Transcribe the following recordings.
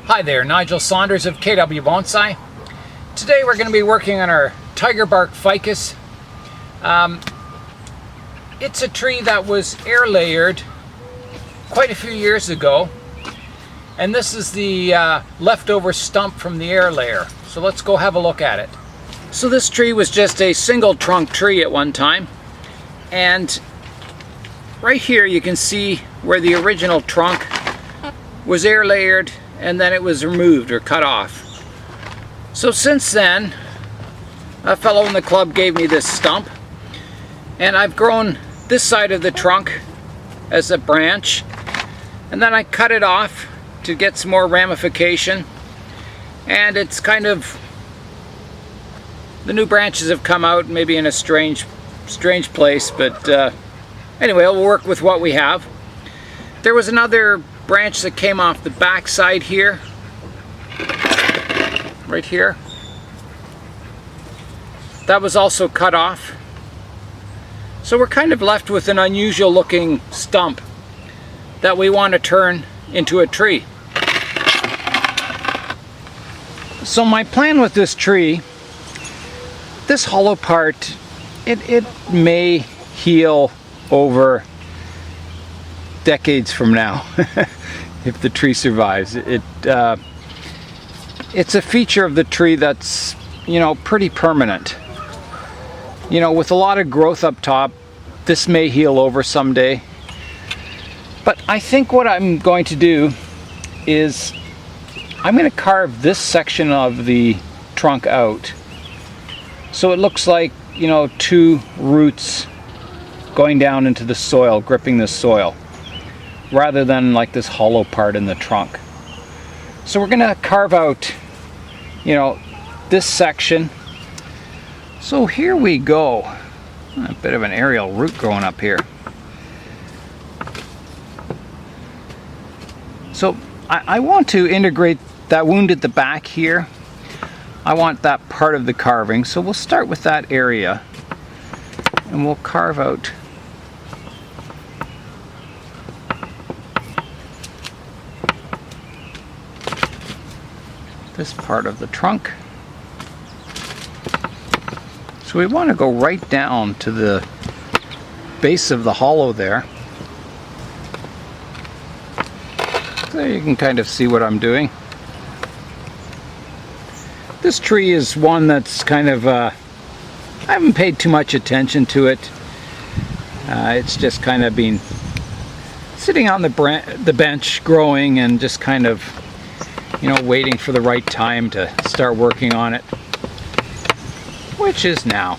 Hi there, Nigel Saunders of Ficus Bonsai. Today we're going to be working on our tiger bark ficus. It's a tree that was air layered quite a few years ago, and this is the leftover stump from the air layer. So let's go have a look at it. So this tree was just a single trunk tree at one time, and right here you can see where the original trunk was air layered and then it was removed or cut off. So since then, a fellow in the club gave me this stump, and I've grown this side of the trunk as a branch, and then I cut it off to get some more ramification, and it's kind of, the new branches have come out maybe in a strange place, but anyway, we'll work with what we have. There was another branch that came off the back side here, right here. That was also cut off. So we're kind of left with an unusual looking stump that we want to turn into a tree. So my plan with this tree, this hollow part, it may heal over decades from now if the tree survives. It's a feature of the tree that's, you know, pretty permanent. You know, with a lot of growth up top, this may heal over someday. But I think what I'm going to do is I'm going to carve this section of the trunk out so it looks like, you know, two roots going down into the soil, gripping the soil, rather than like this hollow part in the trunk. So we're going to carve out, you know, this section. So here we go. A bit of an aerial root growing up here. So I want to integrate that wound at the back here. I want that part of the carving. So we'll start with that area and we'll carve out this part of the trunk. So we want to go right down to the base of the hollow there. So you can kind of see what I'm doing. This tree is one that's kind of, I haven't paid too much attention to it. It's just kind of been sitting on the bench growing and just kind of, you know, waiting for the right time to start working on it, which is now.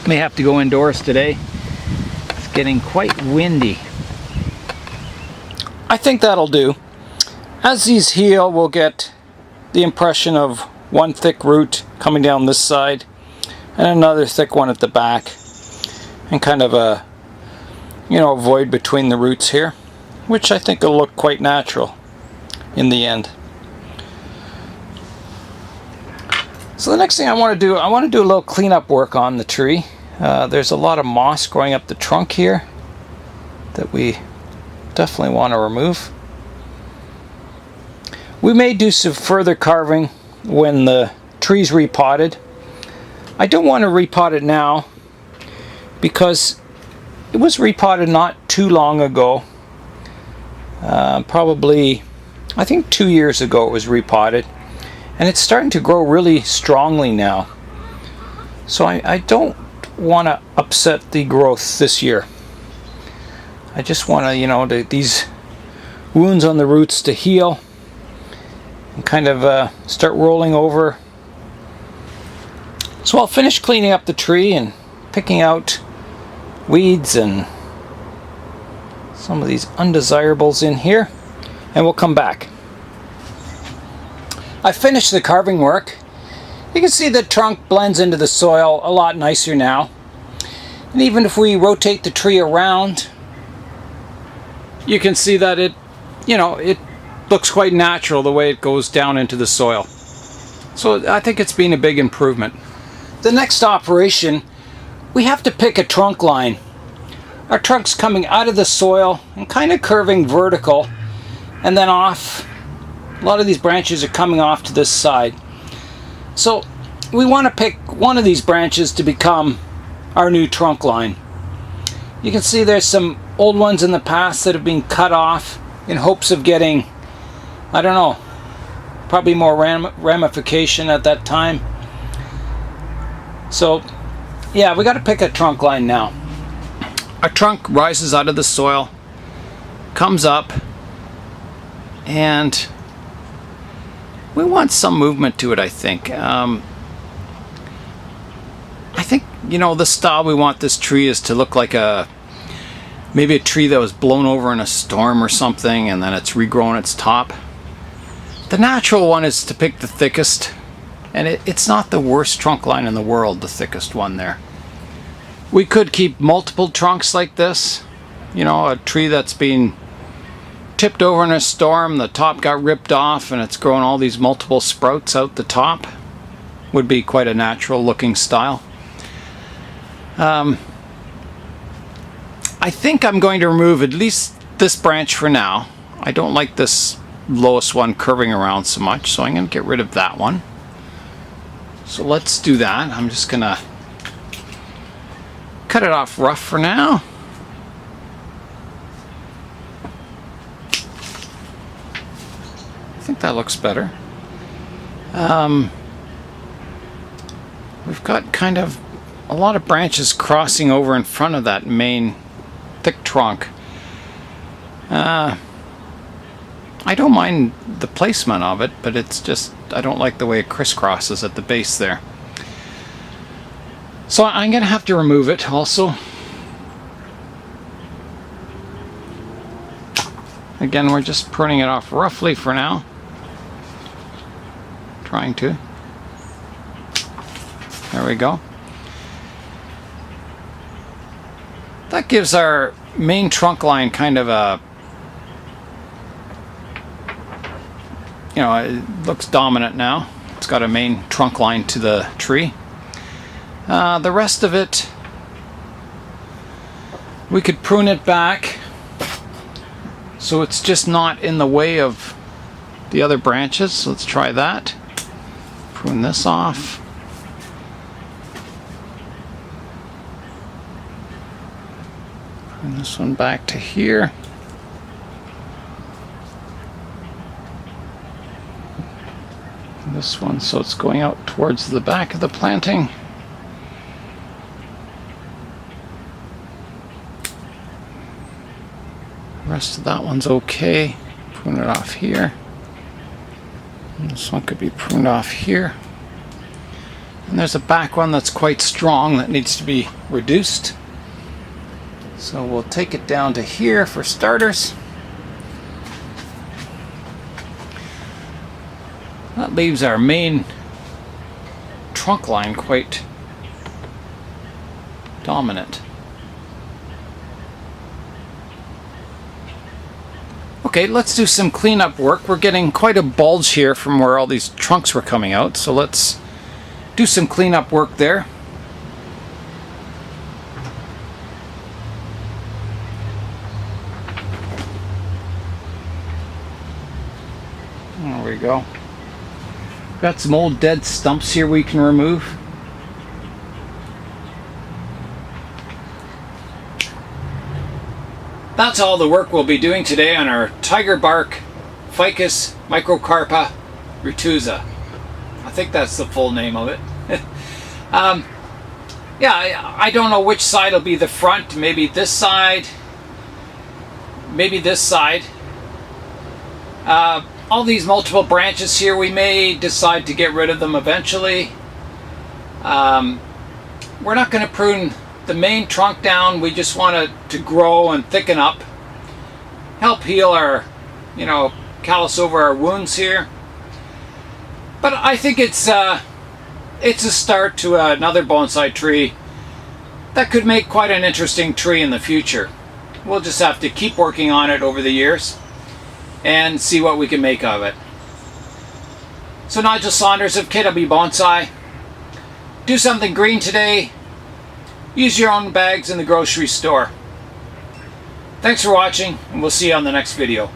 May have to go indoors today. It's getting quite windy. I think that'll do. As these heal, we'll get the impression of one thick root coming down this side and another thick one at the back, and kind of a, you know, a void between the roots here, which I think will look quite natural in the end. So the next thing I want to do a little cleanup work on the tree. There's a lot of moss growing up the trunk here that we definitely want to remove. We may do some further carving when the tree's repotted. I don't want to repot it now because it was repotted not too long ago. Probably, I think 2 years ago it was repotted, and it's starting to grow really strongly now. So I don't want to upset the growth this year. I just want to, you know, these wounds on the roots to heal and kind of start rolling over. So I'll finish cleaning up the tree and picking out weeds and some of these undesirables in here, and we'll come back. I finished the carving work. You can see the trunk blends into the soil a lot nicer now. And even if we rotate the tree around, you can see that it, you know, it looks quite natural the way it goes down into the soil. So I think it's been a big improvement. The next operation, we have to pick a trunk line. Our trunk's coming out of the soil and kind of curving vertical, and then off. A lot of these branches are coming off to this side. So we want to pick one of these branches to become our new trunk line. You can see there's some old ones in the past that have been cut off in hopes of getting, I don't know, probably more ramification at that time. So yeah, we got to pick a trunk line now. Our trunk rises out of the soil, comes up, and we want some movement to it, I think. I think, you know, the style we want this tree is to look like maybe a tree that was blown over in a storm or something, and then it's regrown its top. The natural one is to pick the thickest, and it's not the worst trunk line in the world, the thickest one there. We could keep multiple trunks like this. You know, a tree that's been tipped over in a storm, the top got ripped off, and it's growing all these multiple sprouts out the top. Would be quite a natural looking style. I think I'm going to remove at least this branch for now. I don't like this lowest one curving around so much, so I'm going to get rid of that one. So let's do that. I'm just going to cut it off rough for now. I think that looks better. We've got kind of a lot of branches crossing over in front of that main thick trunk. I don't mind the placement of it, but it's just, I don't like the way it crisscrosses at the base there. So I'm going to have to remove it also. Again, we're just pruning it off roughly for now. Trying to. There we go. That gives our main trunk line kind of a, you know, it looks dominant now. It's got a main trunk line to the tree. The rest of it, we could prune it back so it's just not in the way of the other branches. So let's try that. Prune this off. Prune this one back to here. This one so it's going out towards the back of the planting. The rest of that one's okay. Prune it off here. And this one could be pruned off here. And there's a back one that's quite strong that needs to be reduced. So we'll take it down to here for starters. That leaves our main trunk line quite dominant. Okay, let's do some cleanup work. We're getting quite a bulge here from where all these trunks were coming out, so let's do some cleanup work there. There we go. Got some old dead stumps here we can remove. That's all the work we'll be doing today on our tiger bark Ficus microcarpa retusa. I think that's the full name of it. Yeah, I don't know which side will be the front. Maybe this side. Maybe this side. All these multiple branches here, we may decide to get rid of them eventually. We're not going to prune the main trunk down. We just want it to grow and thicken up, help heal our, you know, callus over our wounds here. But I think it's a start to another bonsai tree that could make quite an interesting tree in the future. We'll just have to keep working on it over the years and see what we can make of it. So Nigel Saunders of KW Bonsai. Do something green today. Use your own bags in the grocery store. Thanks for watching, and we'll see you on the next video.